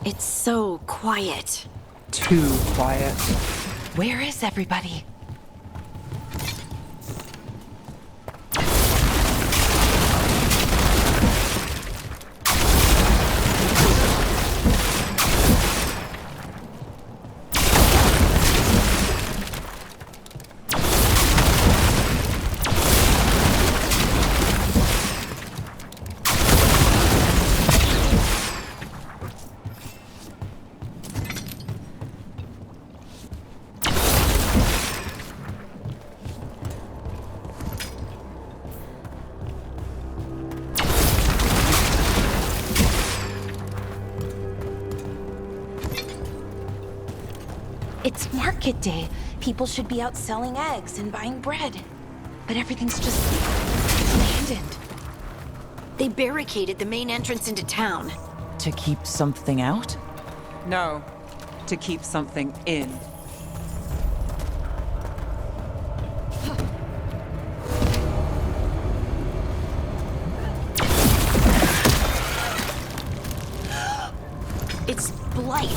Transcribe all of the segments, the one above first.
It's so quiet. Too quiet. Where is everybody? It's market day. People should be out selling eggs and buying bread. But everything's just abandoned. They barricaded the main entrance into town. To keep something out? No, to keep something in. It's blight.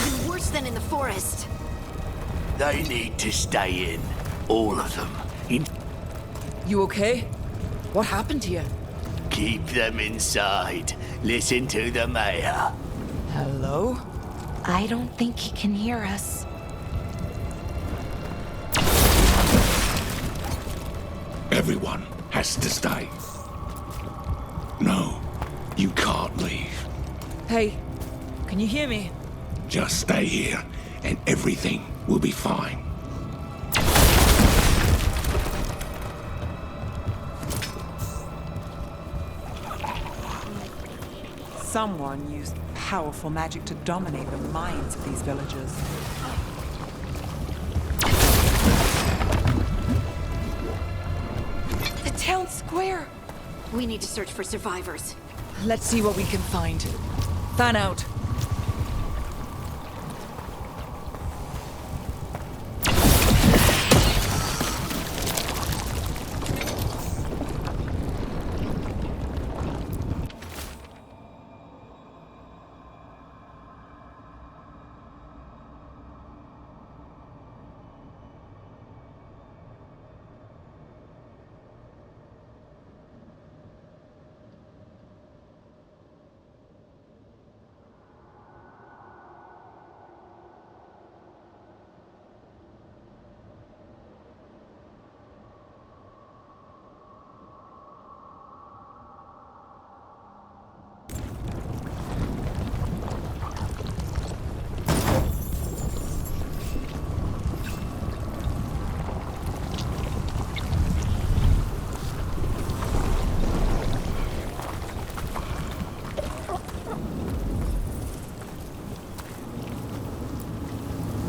Even worse than in the forest. They need to stay in. All of them. You okay? What happened here? Keep them inside. Listen to the mayor. Hello? I don't think he can hear us. Everyone has to stay. No, you can't leave. Hey, can you hear me? Just stay here, and everything will be fine. Someone used powerful magic to dominate the minds of these villagers. The town square! We need to search for survivors. Let's see what we can find. Fan out.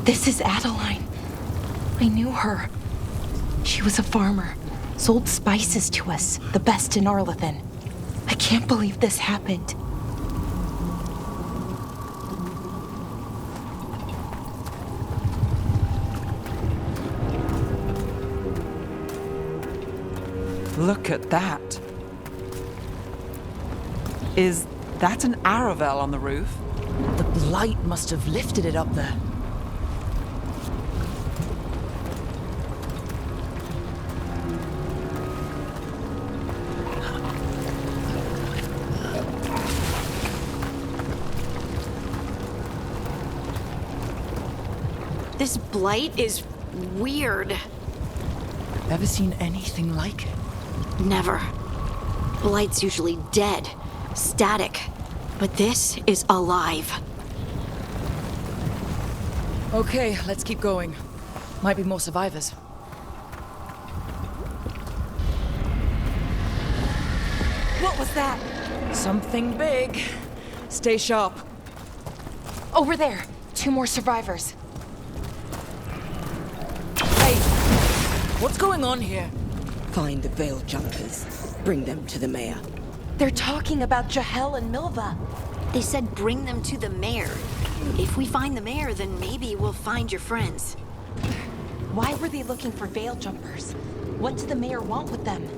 This is Adeline. I knew her. She was a farmer, sold spices to us, the best in Arlethan. I can't believe this happened. Look at that. Is that an Aravel on the roof? The blight must have lifted it up there. This blight is weird. Ever seen anything like it? Never. Blight's usually dead, static. But this is alive. Okay, let's keep going. Might be more survivors. What was that? Something big. Stay sharp. Over there. 2 more survivors. Hey, what's going on here? Find the veil jumpers. Bring them to the mayor. They're talking about Jahel and Milva. They said bring them to the mayor. If we find the mayor, then maybe we'll find your friends. Why were they looking for veil jumpers? What does the mayor want with them?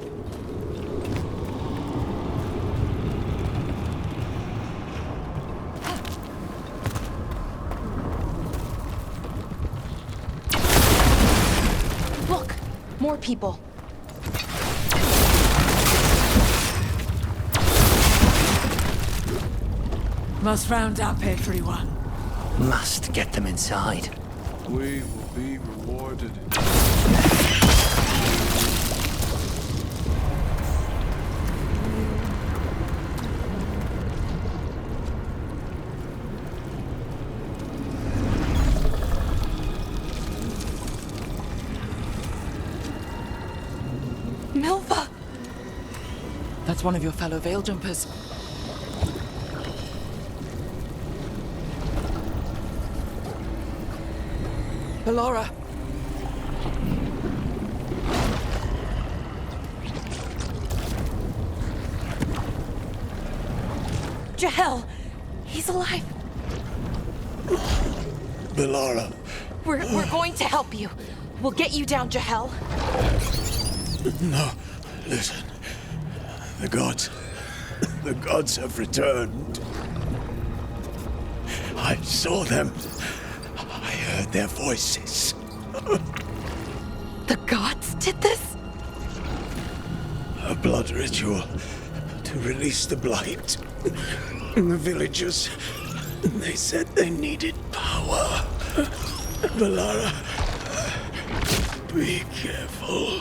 more people. Must round up everyone. Must get them inside. We will be rewarded. Milva! That's one of your fellow Veil Jumpers. Ballora! Jahel! He's alive! Ballora. We're going to help you. We'll get you down, Jahel. No, listen. The gods have returned. I saw them. I heard their voices. The gods did this? A blood ritual to release the blight. And the villagers, they said they needed power. Ballora, be careful.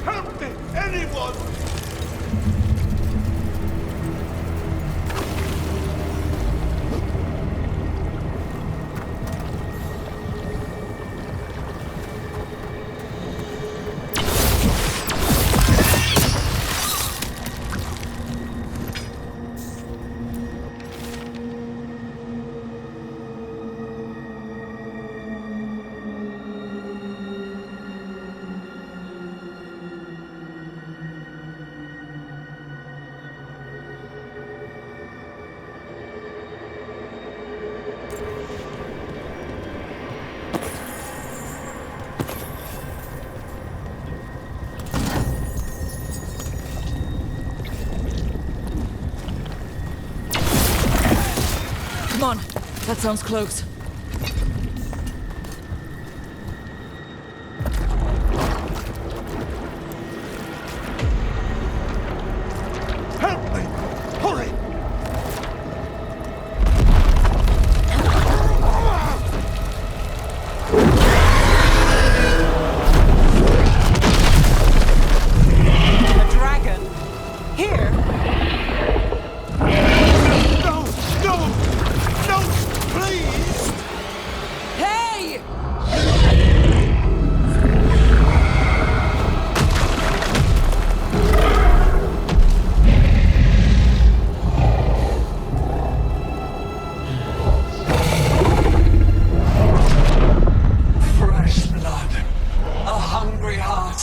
Help me! Anyone! Come on, that sounds close. Help me! Hurry! A dragon? Here? No! No! No! Please! Hey! Fresh blood, a hungry heart.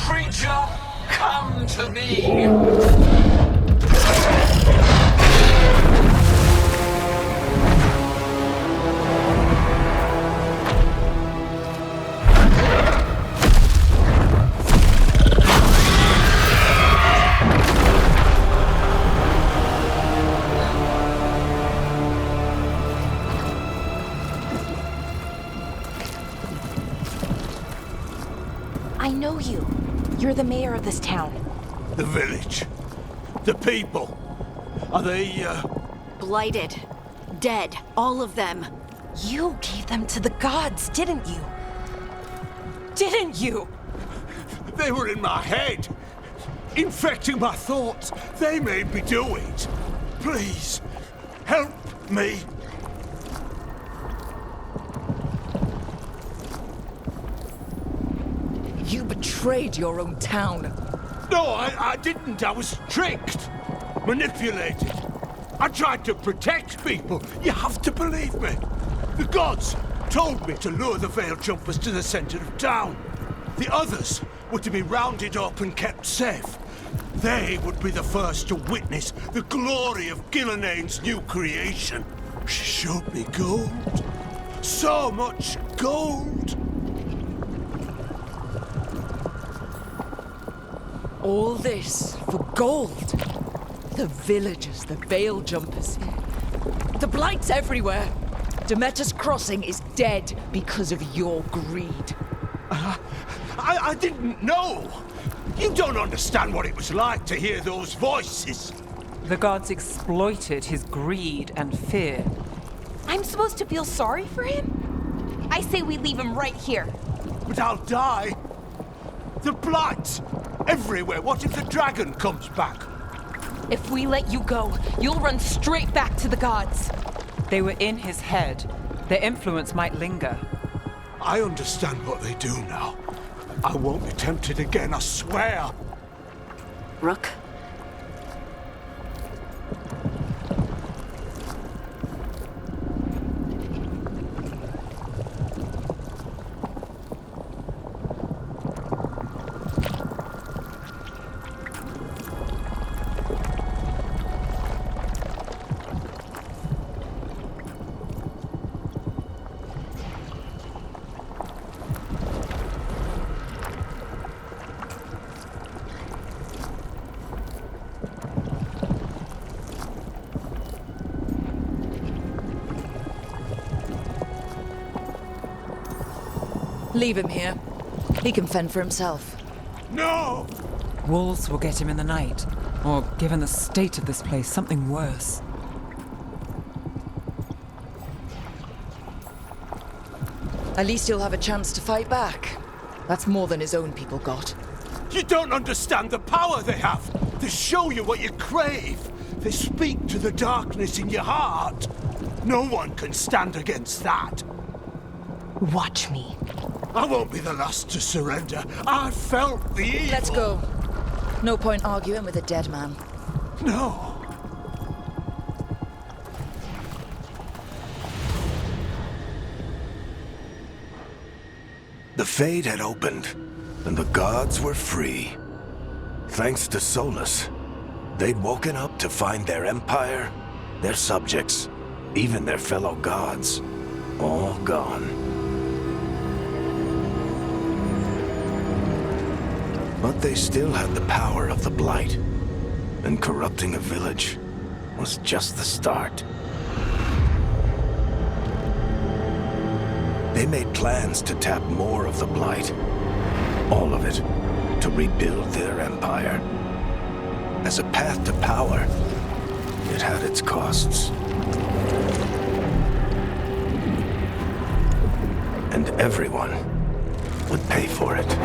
Creature, come to me. I know you. You're the mayor of this town. The village. The people. Are they, Blighted. Dead. All of them. You gave them to the gods, didn't you? Didn't you? They were in my head. Infecting my thoughts. They made me do it. Please, help me. You betrayed your own town. No, I didn't. I was tricked. Manipulated. I tried to protect people. You have to believe me. The gods told me to lure the Veil Jumpers to the center of town. The others were to be rounded up and kept safe. They would be the first to witness the glory of Gillenane's new creation. She showed me gold. So much gold. All this for gold. The villagers, the veil jumpers. The blight's everywhere. Demeter's Crossing is dead because of your greed. I didn't know! You don't understand what it was like to hear those voices. The gods exploited his greed and fear. I'm supposed to feel sorry for him? I say we leave him right here. But I'll die. The blight! Everywhere. What if the dragon comes back? If we let you go, you'll run straight back to the gods. They were in his head. Their influence might linger. I understand what they do now. I won't be tempted again, I swear. Rook? Leave him here. He can fend for himself. No! Wolves will get him in the night. Or, given the state of this place, something worse. At least he'll have a chance to fight back. That's more than his own people got. You don't understand the power they have. They show you what you crave. They speak to the darkness in your heart. No one can stand against that. Watch me. I won't be the last to surrender. I felt the evil. Let's go. No point arguing with a dead man. No. The Fade had opened, and the gods were free. Thanks to Solus, they'd woken up to find their empire, their subjects, even their fellow gods, all gone. But they still had the power of the Blight, and corrupting a village was just the start. They made plans to tap more of the Blight, all of it, to rebuild their empire. As a path to power, it had its costs. And everyone would pay for it.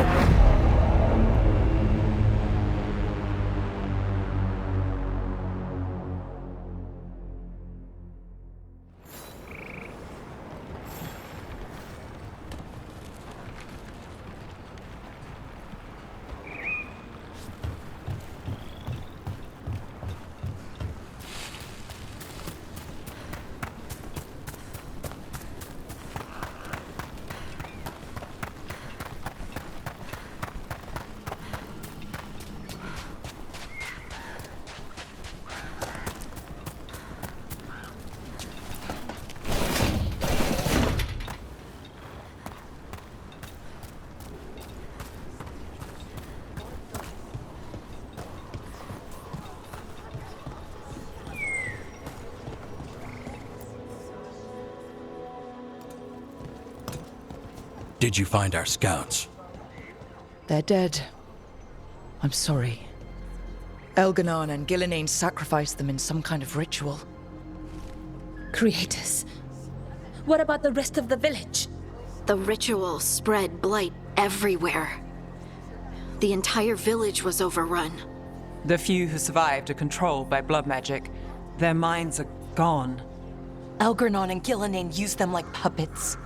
Did you find our scouts? They're dead. I'm sorry. Elganon and Gillinane sacrificed them in some kind of ritual. Creators. What about the rest of the village? The ritual spread blight everywhere. The entire village was overrun. The few who survived are controlled by blood magic. Their minds are gone. Elgarnon and Gillinane used them like puppets.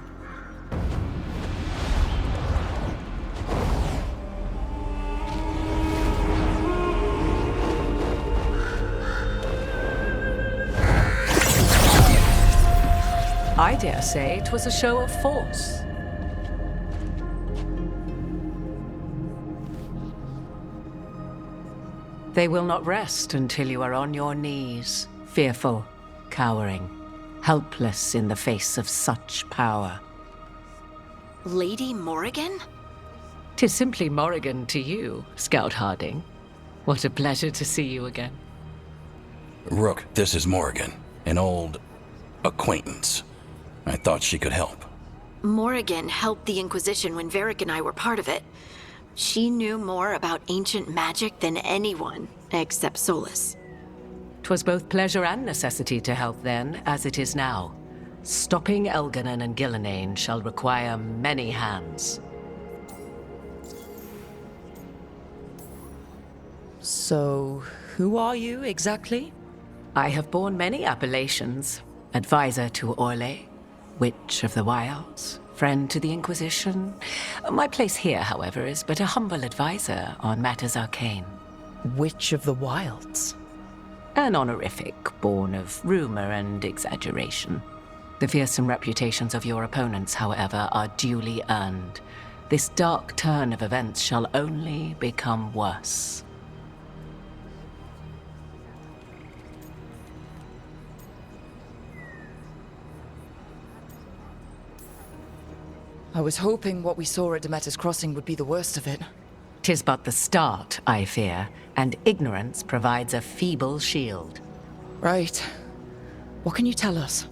I dare say it was a show of force. They will not rest until you are on your knees, fearful, cowering, helpless in the face of such power. Lady Morrigan? 'Tis simply Morrigan to you, Scout Harding. What a pleasure to see you again. Rook, this is Morrigan, an old acquaintance. I thought she could help. Morrigan helped the Inquisition when Varric and I were part of it. She knew more about ancient magic than anyone, except Solus. 'Twas both pleasure and necessity to help then, as it is now. Stopping Elganon and Gillenane shall require many hands. So, who are you exactly? I have borne many appellations. Advisor to Orlais, Witch of the Wilds, friend to the Inquisition. My place here, however, is but a humble advisor on matters arcane. Witch of the Wilds? An honorific born of rumor and exaggeration. The fearsome reputations of your opponents, however, are duly earned. This dark turn of events shall only become worse. I was hoping what we saw at Demeter's Crossing would be the worst of it. 'Tis but the start, I fear, and ignorance provides a feeble shield. Right. What can you tell us?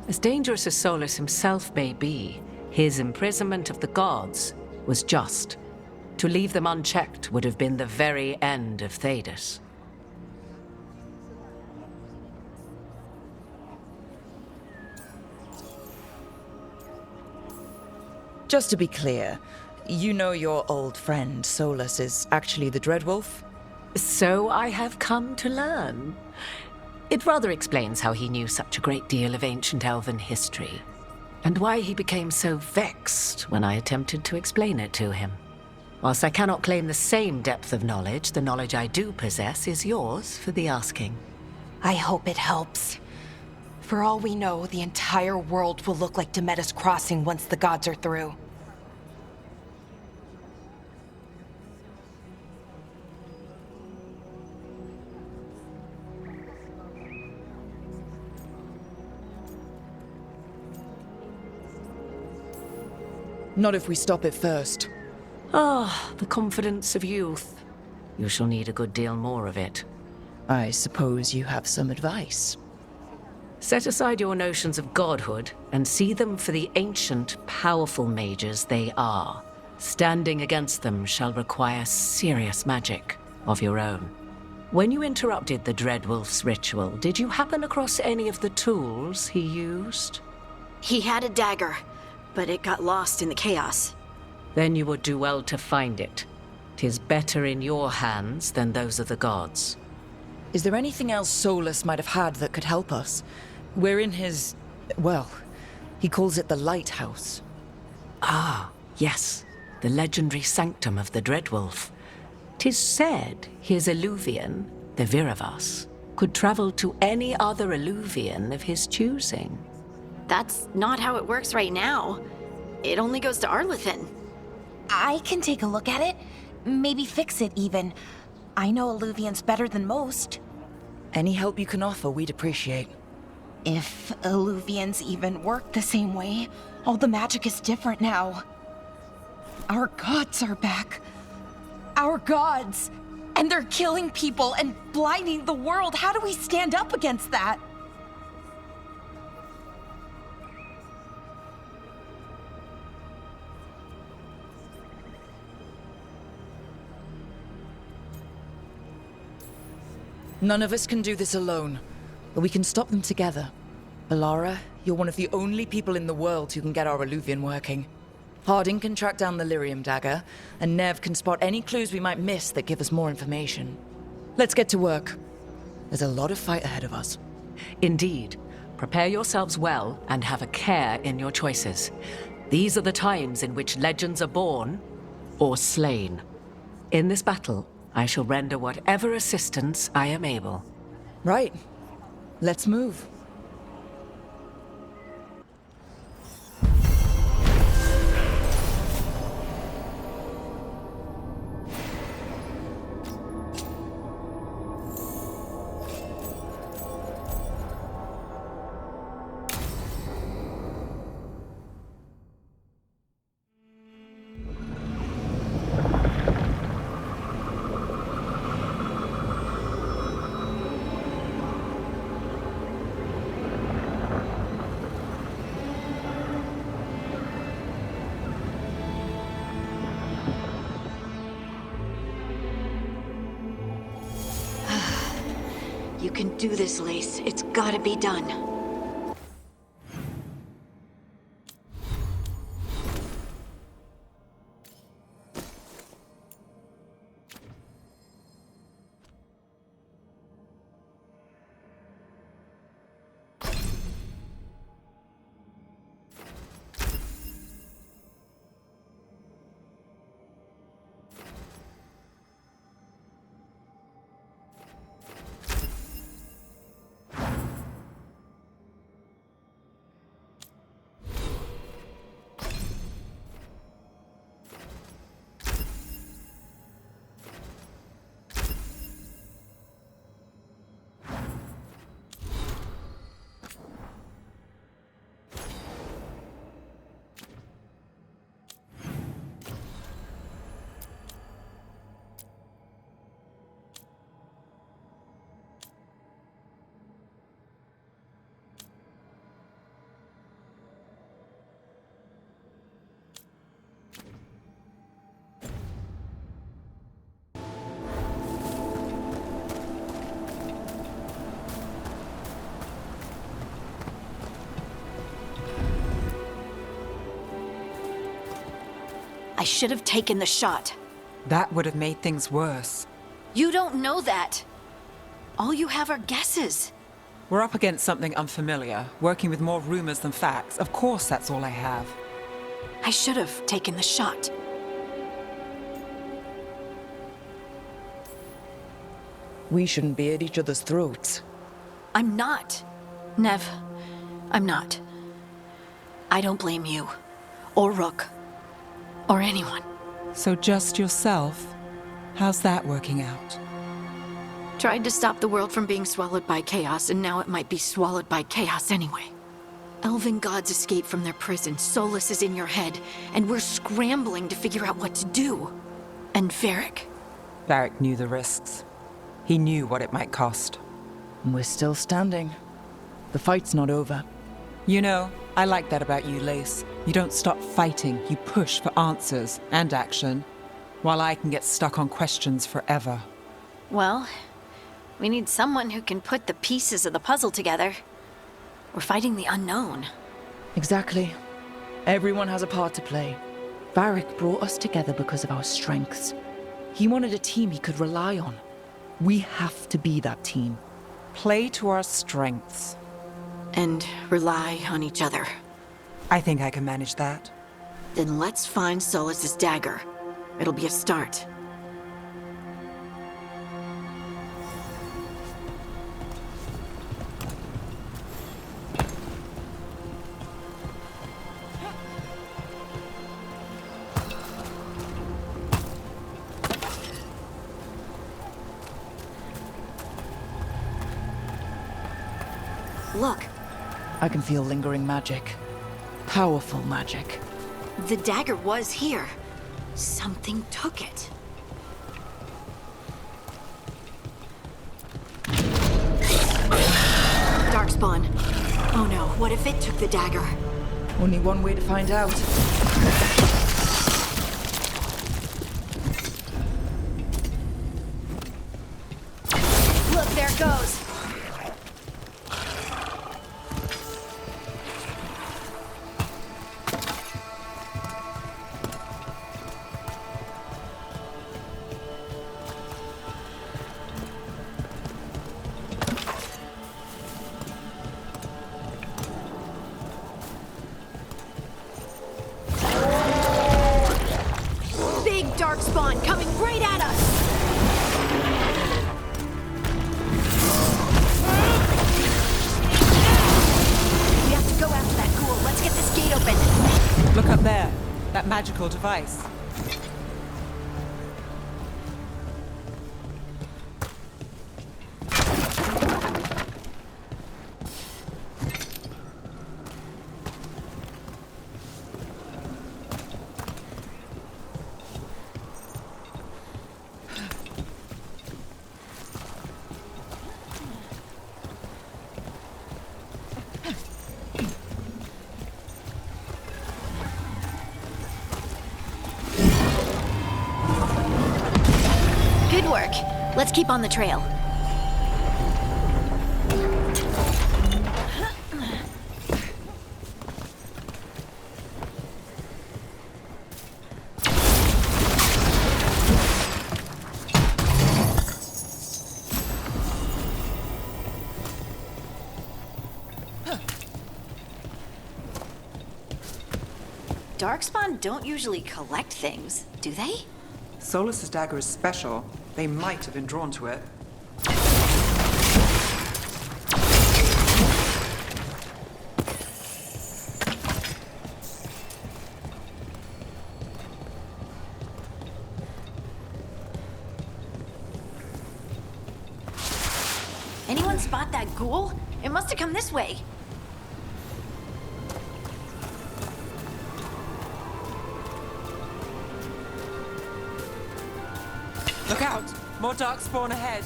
As dangerous as Solus himself may be, his imprisonment of the gods was just. To leave them unchecked would have been the very end of Thedas. Just to be clear, you know your old friend Solus is actually the Dreadwolf? So I have come to learn. It rather explains how he knew such a great deal of ancient elven history, and why he became so vexed when I attempted to explain it to him. Whilst I cannot claim the same depth of knowledge, the knowledge I do possess is yours for the asking. I hope it helps. For all we know, the entire world will look like Demeter's Crossing once the gods are through. Not if we stop it first. Ah, the confidence of youth. You shall need a good deal more of it. I suppose you have some advice. Set aside your notions of godhood and see them for the ancient, powerful mages they are. Standing against them shall require serious magic of your own. When you interrupted the Dreadwolf's ritual, did you happen across any of the tools he used? He had a dagger, but it got lost in the chaos. Then you would do well to find it. 'Tis better in your hands than those of the gods. Is there anything else Solus might have had that could help us? We're in his... well, he calls it the Lighthouse. Ah, yes. The legendary sanctum of the Dreadwolf. 'Tis said his Illuvian, the Viravas, could travel to any other Illuvian of his choosing. That's not how it works right now. It only goes to Arlethan. I can take a look at it. Maybe fix it, even. I know Illuvians better than most. Any help you can offer, we'd appreciate. If Illuvians even work the same way, all the magic is different now. Our gods are back. Our gods! And they're killing people and blinding the world. How do we stand up against that? None of us can do this alone, but we can stop them together. Alara, you're one of the only people in the world who can get our Illuvian working. Harding can track down the Lyrium dagger, and Nev can spot any clues we might miss that give us more information. Let's get to work. There's a lot of fight ahead of us. Indeed. Prepare yourselves well and have a care in your choices. These are the times in which legends are born or slain. In this battle, I shall render whatever assistance I am able. Right. Let's move. can do this, Lace. It's gotta be done. I should have taken the shot. That would have made things worse. You don't know that. All you have are guesses. We're up against something unfamiliar, working with more rumors than facts. Of course, that's all I have. I should have taken the shot. We shouldn't be at each other's throats. I'm not. Nev, I'm not. I don't blame you. Or Rook. Or anyone. So just yourself? How's that working out? Tried to stop the world from being swallowed by chaos, and now it might be swallowed by chaos anyway. Elven gods escaped from their prison, Solus is in your head, and we're scrambling to figure out what to do. And Varric. Varric knew the risks. He knew what it might cost. And we're still standing. The fight's not over. You know, I like that about you, Lace. You don't stop fighting, you push for answers and action, while I can get stuck on questions forever. Well, we need someone who can put the pieces of the puzzle together. We're fighting the unknown. Exactly. Everyone has a part to play. Varric brought us together because of our strengths. He wanted a team he could rely on. We have to be that team. Play to our strengths. And rely on each other. I think I can manage that. Then let's find Solus's dagger. It'll be a start. Look. I can feel lingering magic. Powerful magic. The dagger was here. Something took it. Darkspawn. Oh no, what if it took the dagger? Only one way to find out. Look, there it goes. Darkspawn coming right at us! We have to go after that ghoul. Let's get this gate open. Look up there. That magical device. Good work. Let's keep on the trail. Darkspawn don't usually collect things, do they? Solus's dagger is special. They might have been drawn to it. Anyone spot that ghoul? It must have come this way. Look out! More darkspawn ahead.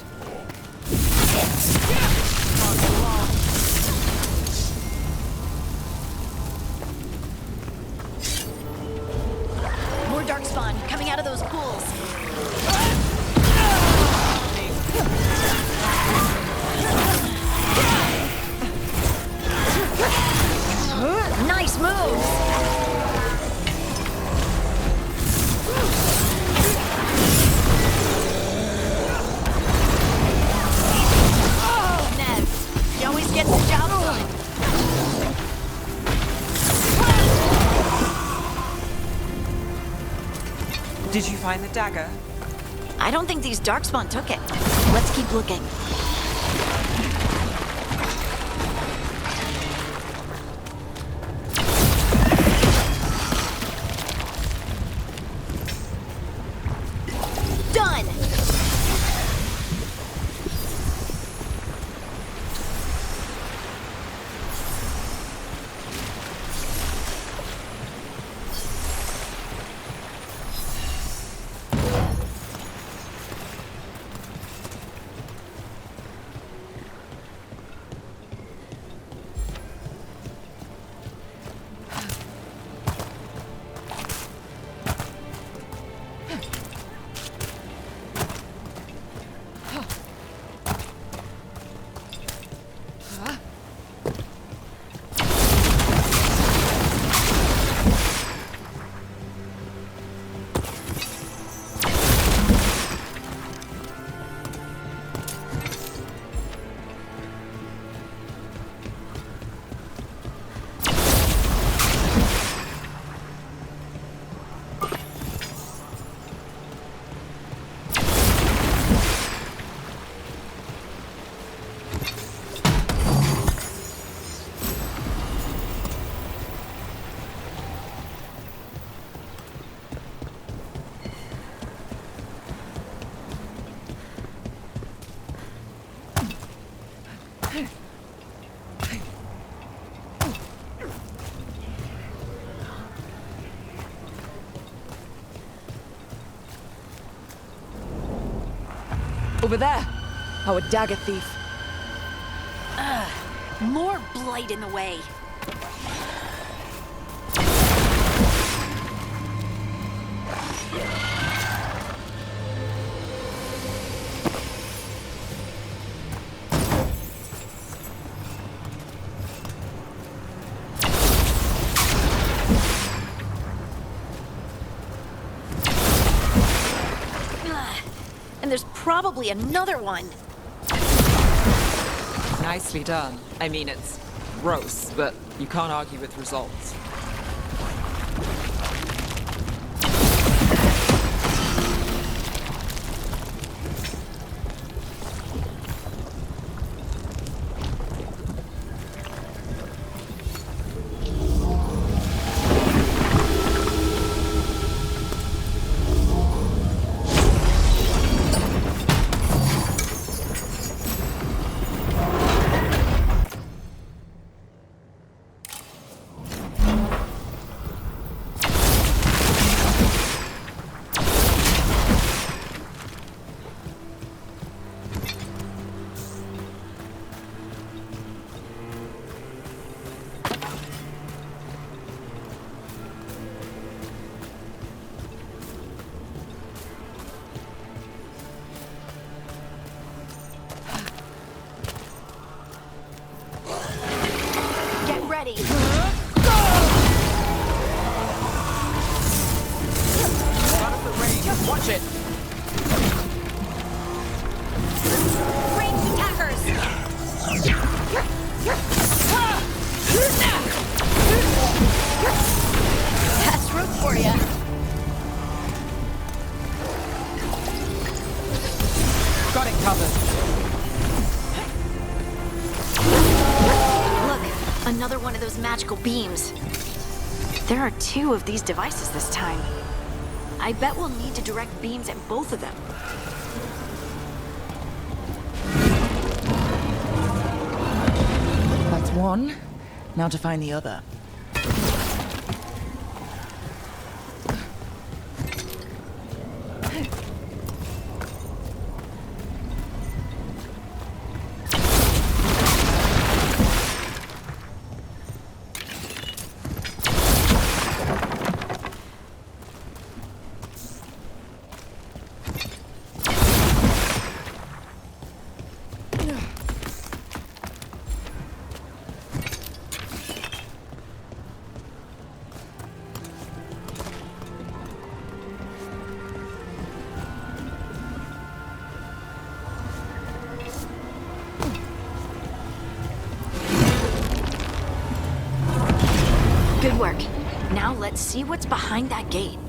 More darkspawn coming out of those pools. Nice move! He always gets the job done. Did you find the dagger? I don't think these darkspawn took it. Let's keep looking. Done! Over there! Our dagger thief. More blight in the way. And there's probably another one. Nicely done. I mean, it's gross, but you can't argue with results. magical beams. There are 2 of these devices this time. I bet we'll need to direct beams at both of them. That's one. Now to find the other. Good work. Now let's see what's behind that gate.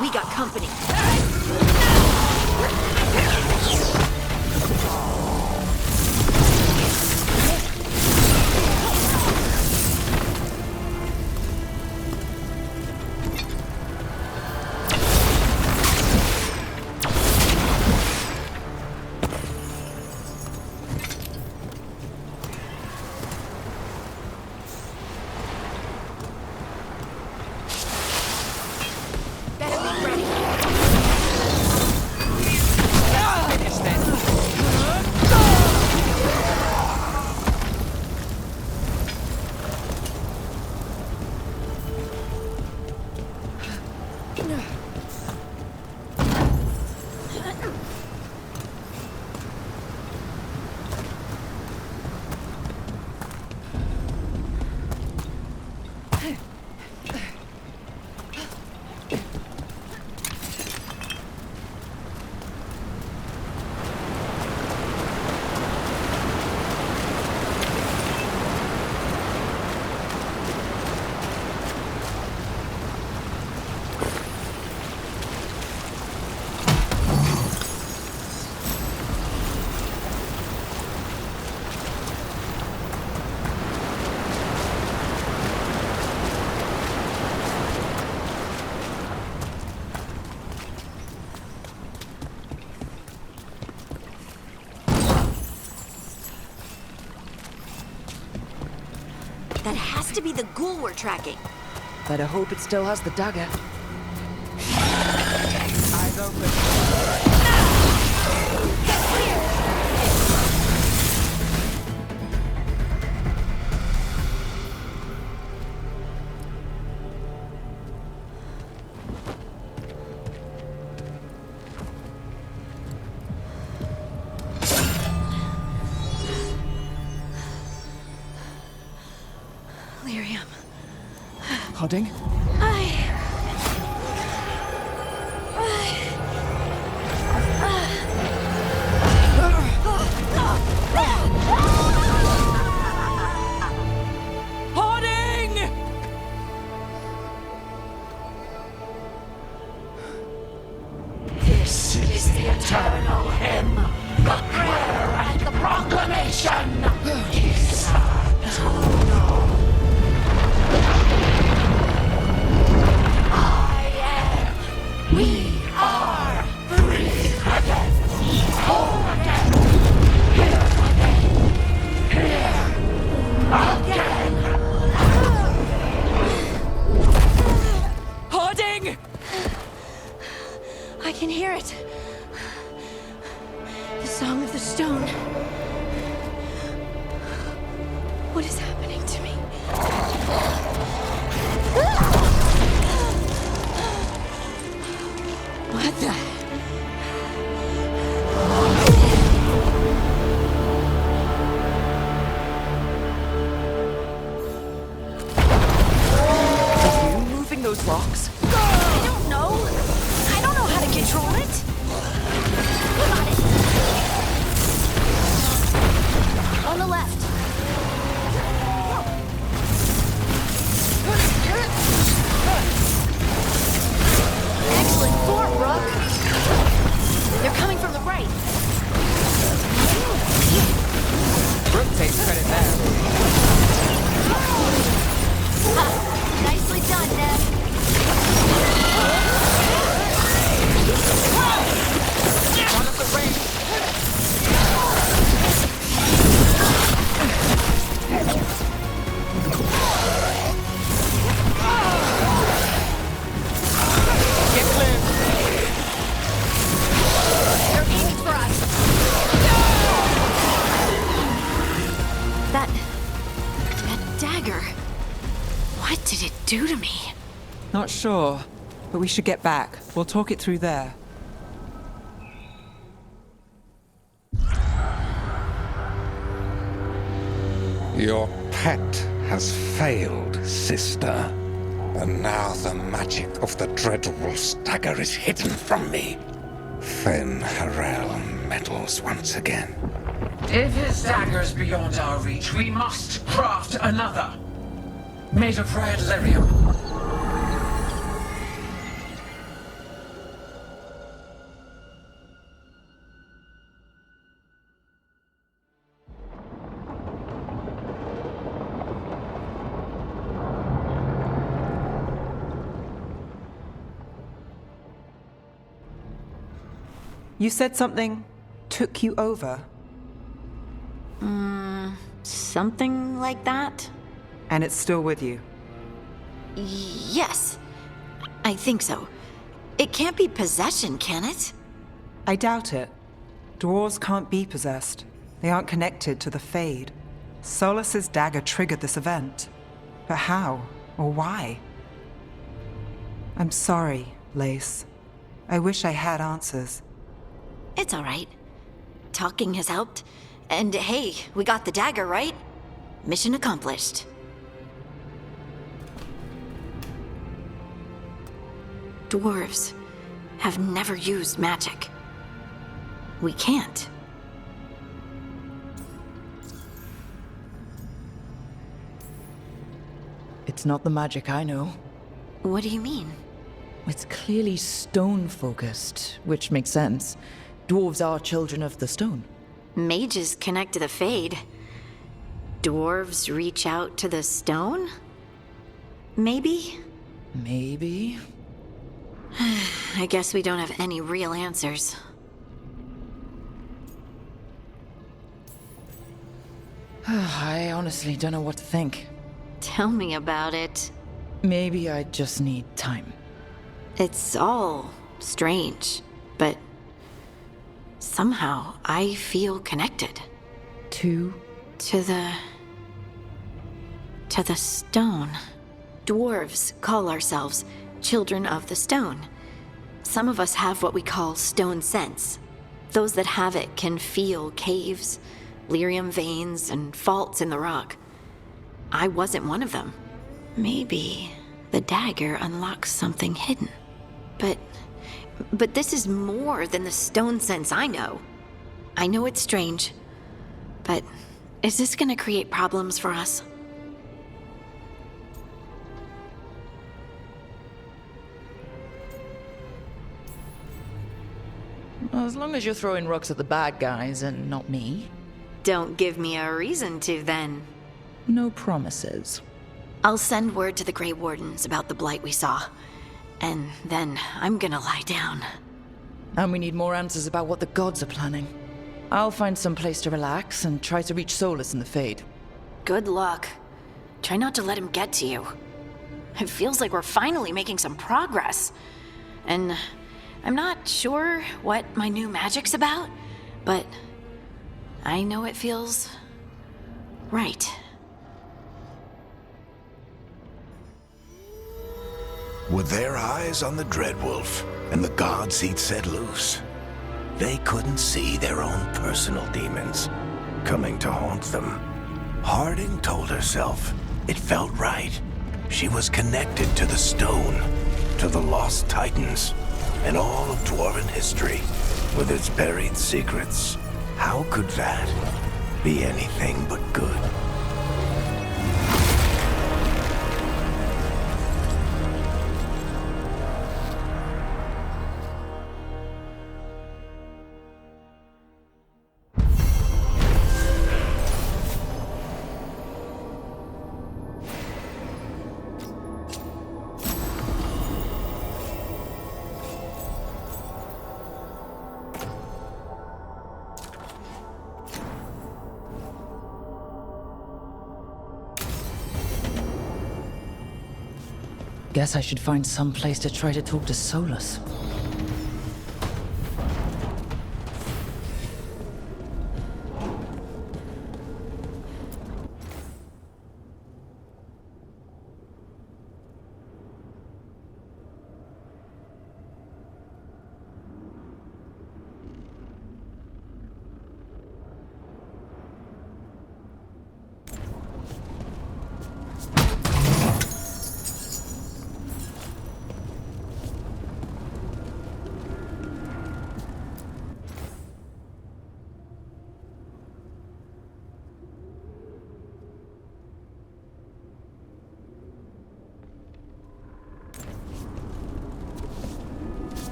We got company. That has to be the ghoul we're tracking. Better hope it still has the dagger. Eyes open. Lyrium. Hodding? eternal hymn, the prayer and the proclamation is eternal. I am. We are free again. Whole again. Here again. Harding! I can hear it. The Song of the Stone. What is happening to me? What the? Are you moving those rocks? I don't know. I don't know how to control it. Got it. On the left. Excellent form, Rook. They're coming from the right. Brooke takes credit there. Ha, nicely done, Ned. One of the rain. Get clear. They're aiming for us. That dagger. What did it do to me? Not sure, but we should get back. We'll talk it through there. Your pet has failed, sister. And now the magic of the Dreadwolf's dagger is hidden from me. Fen Harel meddles once again. If his dagger's beyond our reach, we must craft another. Made of red lyrium. You said something took you over, Something like that? and it's still with you. Yes. I think so. It can't be possession, can it? I doubt it. Dwarves can't be possessed. They aren't connected to the Fade. Solus's dagger triggered this event. But how? Or why? I'm sorry, Lace. I wish I had answers. It's all right. Talking has helped. And hey, we got the dagger, right? Mission accomplished. Dwarves have never used magic. We can't. It's not the magic I know. What do you mean? It's clearly stone-focused, which makes sense. Dwarves are children of the stone. Mages connect to the Fade. Dwarves reach out to the stone? Maybe? Maybe? I guess we don't have any real answers. I honestly don't know what to think. Tell me about it. Maybe I just need time. It's all strange, but somehow I feel connected. To To the stone. Dwarves call ourselves children of the stone. Some of us have what we call stone sense. Those that have it can feel caves, lyrium veins, and faults in the rock. I wasn't one of them. Maybe the dagger unlocks something hidden. But this is more than the stone sense I know. I know it's strange, but is this gonna create problems for us? Well, as long as you're throwing rocks at the bad guys and not me. Don't give me a reason to, then. No promises. I'll send word to the Grey Wardens about the blight we saw. And then I'm gonna lie down. And we need more answers about what the gods are planning. I'll find some place to relax and try to reach Solus in the Fade. Good luck. Try not to let him get to you. It feels like we're finally making some progress. And I'm not sure what my new magic's about, but I know it feels right. With their eyes on the Dreadwolf and the gods he'd set loose, they couldn't see their own personal demons coming to haunt them. Harding told herself it felt right. She was connected to the stone, to the lost titans, and all of Dwarven history with its buried secrets. How could that be anything but good? Guess I should find some place to try to talk to Solus.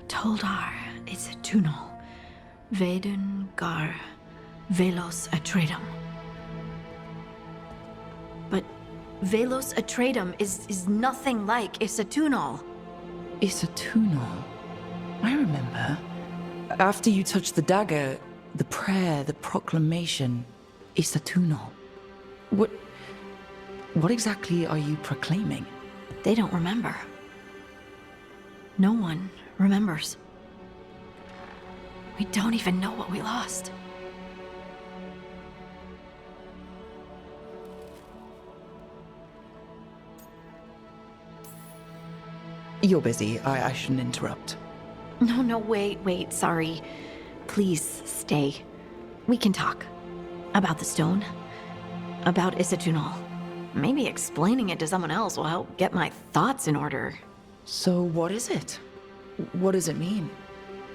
Toldar is a Tunal. Veilguard, Velos Atreidim. But Velos Atreidim is nothing like Isatunal. Isatunal? I remember. After you touched the dagger, the prayer, the proclamation, Isatunal. What exactly are you proclaiming? They don't remember. No one remembers. We don't even know what we lost. You're busy. I shouldn't interrupt. No, wait, sorry. Please stay. We can talk. About the stone. About Isatunal. Maybe explaining it to someone else will help get my thoughts in order. So what is it? What does it mean?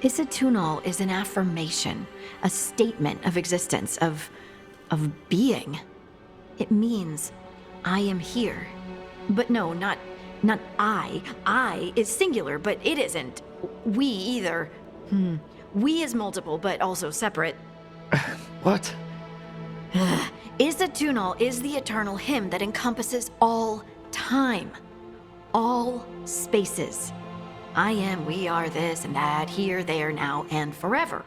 Isatunal is an affirmation, a statement of existence, of being. It means, I am here. But no, not I. I is singular, but it isn't. We either. We is multiple, but also separate. What? Isatunal is the eternal hymn that encompasses all time. All spaces. I am, we are, this and that, here, there, now, and forever.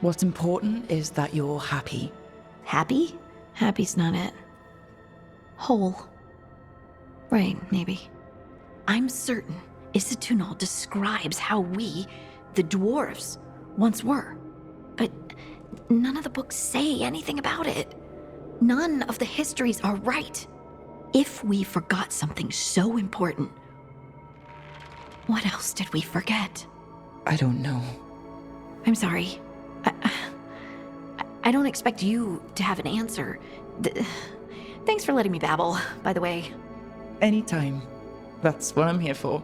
What's important is that you're happy. Happy? Happy's not it. Whole. Right, maybe. I'm certain Isatunal describes how we, the dwarves, once were. But none of the books say anything about it. None of the histories are right. If we forgot something so important, what else did we forget? I don't know. I'm sorry. I don't expect you to have an answer. Thanks for letting me babble, by the way. Anytime. That's what I'm here for.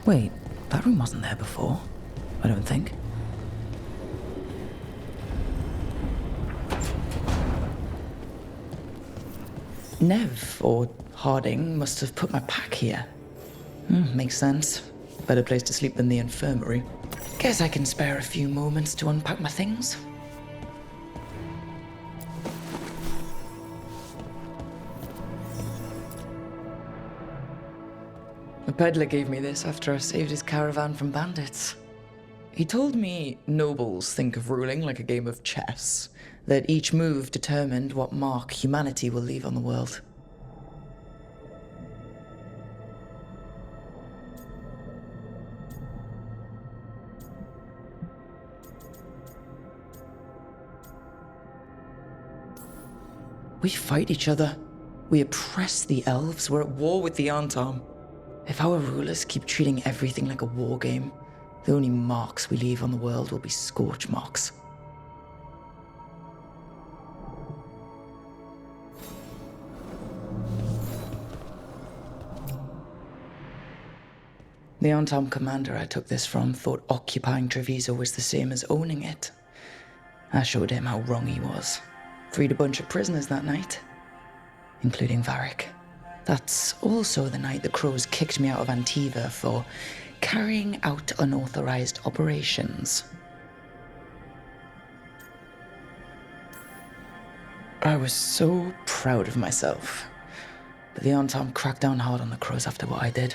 Wait, that room wasn't there before, I don't think. Nev, or Harding, must have put my pack here. Makes sense. Better place to sleep than the infirmary. Guess I can spare a few moments to unpack my things. The peddler gave me this after I saved his caravan from bandits. He told me nobles think of ruling like a game of chess, that each move determined what mark humanity will leave on the world. We fight each other. We oppress the elves. We're at war with the Antam. If our rulers keep treating everything like a war game, the only marks we leave on the world will be scorch marks. The Antam commander I took this from thought occupying Treviso was the same as owning it. I showed him how wrong he was. Freed a bunch of prisoners that night, including Varric. That's also the night the Crows kicked me out of Antiva for carrying out unauthorized operations. I was so proud of myself, but the Antam cracked down hard on the Crows after what I did.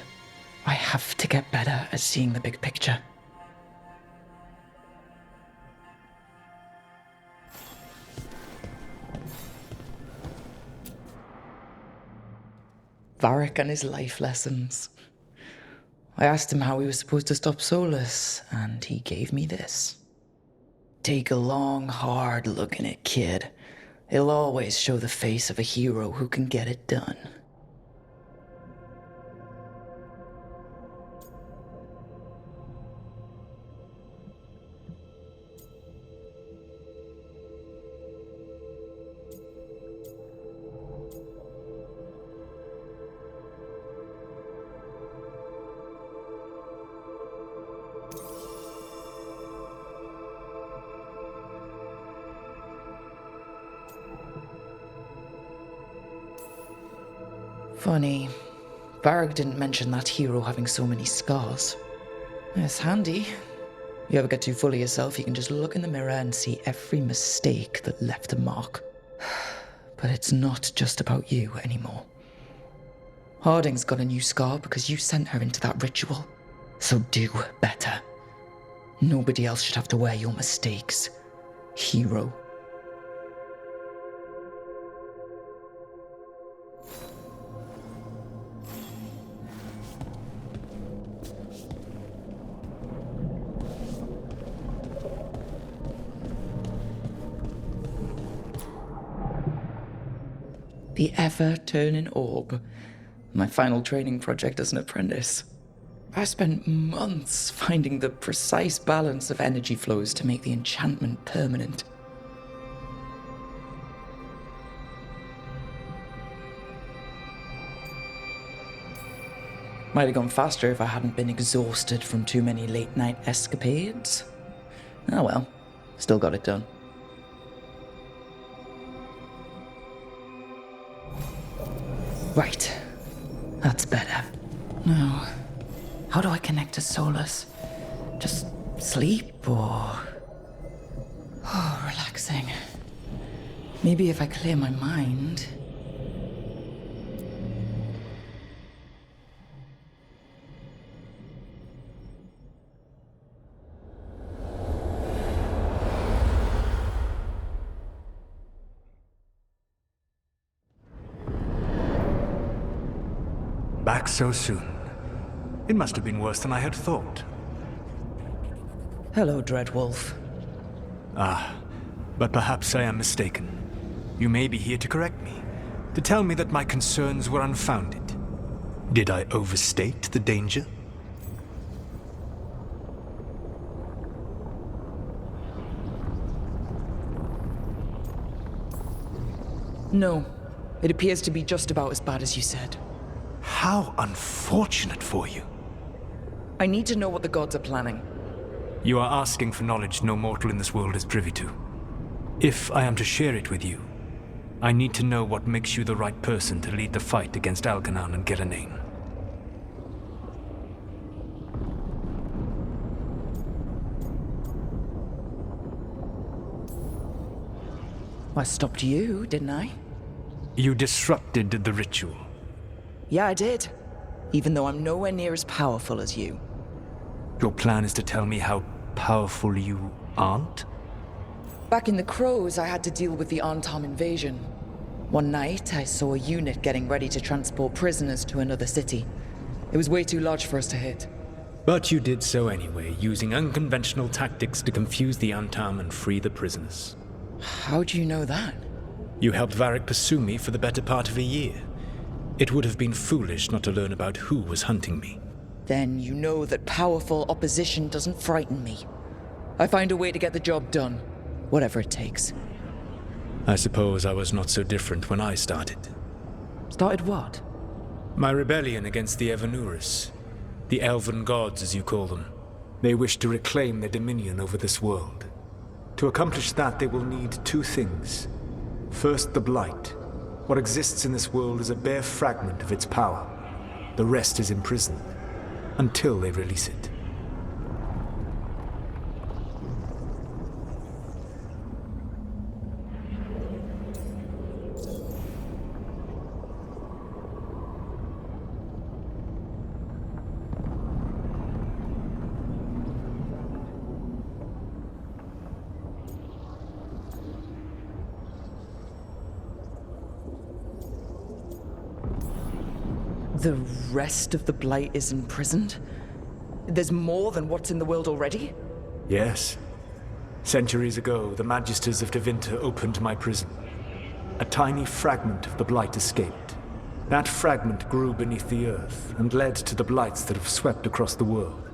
I have to get better at seeing the big picture. Varric and his life lessons. I asked him how we were supposed to stop Solus, and he gave me this. Take a long, hard look in it, kid. It'll always show the face of a hero who can get it done. Funny, Varric didn't mention that hero having so many scars. It's handy. You ever get too full of yourself, you can just look in the mirror and see every mistake that left a mark. But it's not just about you anymore. Harding's got a new scar because you sent her into that ritual. So do better. Nobody else should have to wear your mistakes, hero. The ever-turning orb. My final training project as an apprentice. I spent months finding the precise balance of energy flows to make the enchantment permanent. Might have gone faster if I hadn't been exhausted from too many late-night escapades. Oh well, still got it done. Right. That's better. Now, how do I connect to Solus? Just sleep or... Oh, relaxing. Maybe if I clear my mind... Back so soon. It must have been worse than I had thought. Hello, Dreadwolf. Ah, but perhaps I am mistaken. You may be here to correct me, to tell me that my concerns were unfounded. Did I overstate the danger? No. It appears to be just about as bad as you said. How unfortunate for you. I need to know what the gods are planning. You are asking for knowledge no mortal in this world is privy to. If I am to share it with you, I need to know what makes you the right person to lead the fight against Algernon and Gillenane. I stopped you, didn't I? You disrupted the ritual. Yeah, I did. Even though I'm nowhere near as powerful as you. Your plan is to tell me how powerful you aren't? Back in the Crows, I had to deal with the Arntam invasion. One night, I saw a unit getting ready to transport prisoners to another city. It was way too large for us to hit. But you did so anyway, using unconventional tactics to confuse the Arntam and free the prisoners. How do you know that? You helped Varric pursue me for the better part of a year. It would have been foolish not to learn about who was hunting me. Then you know that powerful opposition doesn't frighten me. I find a way to get the job done, whatever it takes. I suppose I was not so different when I started. Started what? My rebellion against the Evanuris. The elven gods, as you call them. They wish to reclaim their dominion over this world. To accomplish that, they will need two things. First, the Blight. What exists in this world is a bare fragment of its power. The rest is imprisoned, until they release it. The rest of the Blight is imprisoned? There's more than what's in the world already? Yes. Centuries ago, the Magisters of Tevinter opened my prison. A tiny fragment of the Blight escaped. That fragment grew beneath the earth and led to the Blights that have swept across the world.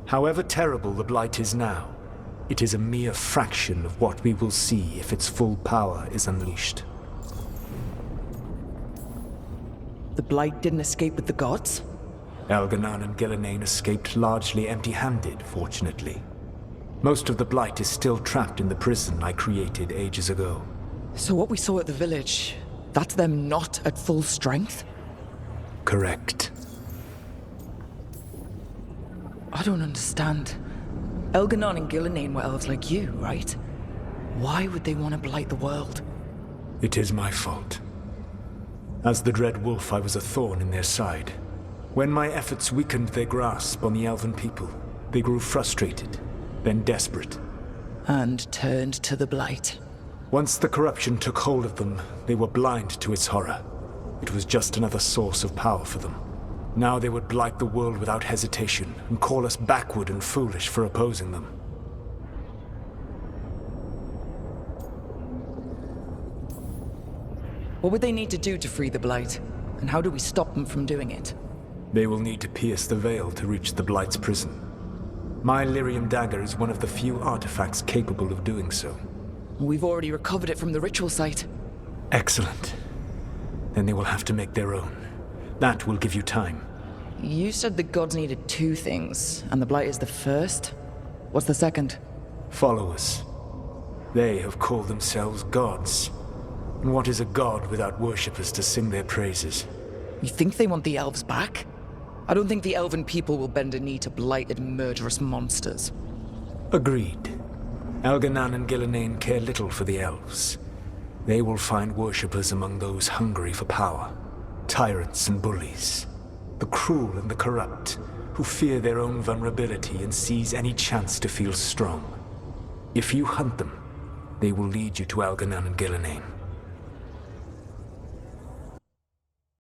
However terrible the Blight is now, it is a mere fraction of what we will see if its full power is unleashed. The Blight didn't escape with the gods? Algernon and Gillenane escaped largely empty-handed, fortunately. Most of the Blight is still trapped in the prison I created ages ago. So what we saw at the village, that's them not at full strength? Correct. I don't understand. Algernon and Gillenane were elves like you, right? Why would they want to blight the world? It is my fault. As the Dread Wolf, I was a thorn in their side. When my efforts weakened their grasp on the elven people, they grew frustrated, then desperate. And turned to the Blight. Once the corruption took hold of them, they were blind to its horror. It was just another source of power for them. Now they would blight the world without hesitation, and call us backward and foolish for opposing them. What would they need to do to free the Blight? And how do we stop them from doing it? They will need to pierce the veil to reach the Blight's prison. My Lyrium dagger is one of the few artifacts capable of doing so. We've already recovered it from the ritual site. Excellent. Then they will have to make their own. That will give you time. You said the gods needed two things, and the Blight is the first? What's the second? Followers. They have called themselves gods. And what is a god without worshippers to sing their praises? You think they want the elves back? I don't think the elven people will bend a knee to blighted, murderous monsters. Agreed. Elganan and Gillenane care little for the elves. They will find worshippers among those hungry for power. Tyrants and bullies. The cruel and the corrupt, who fear their own vulnerability and seize any chance to feel strong. If you hunt them, they will lead you to Elganan and Gillenane.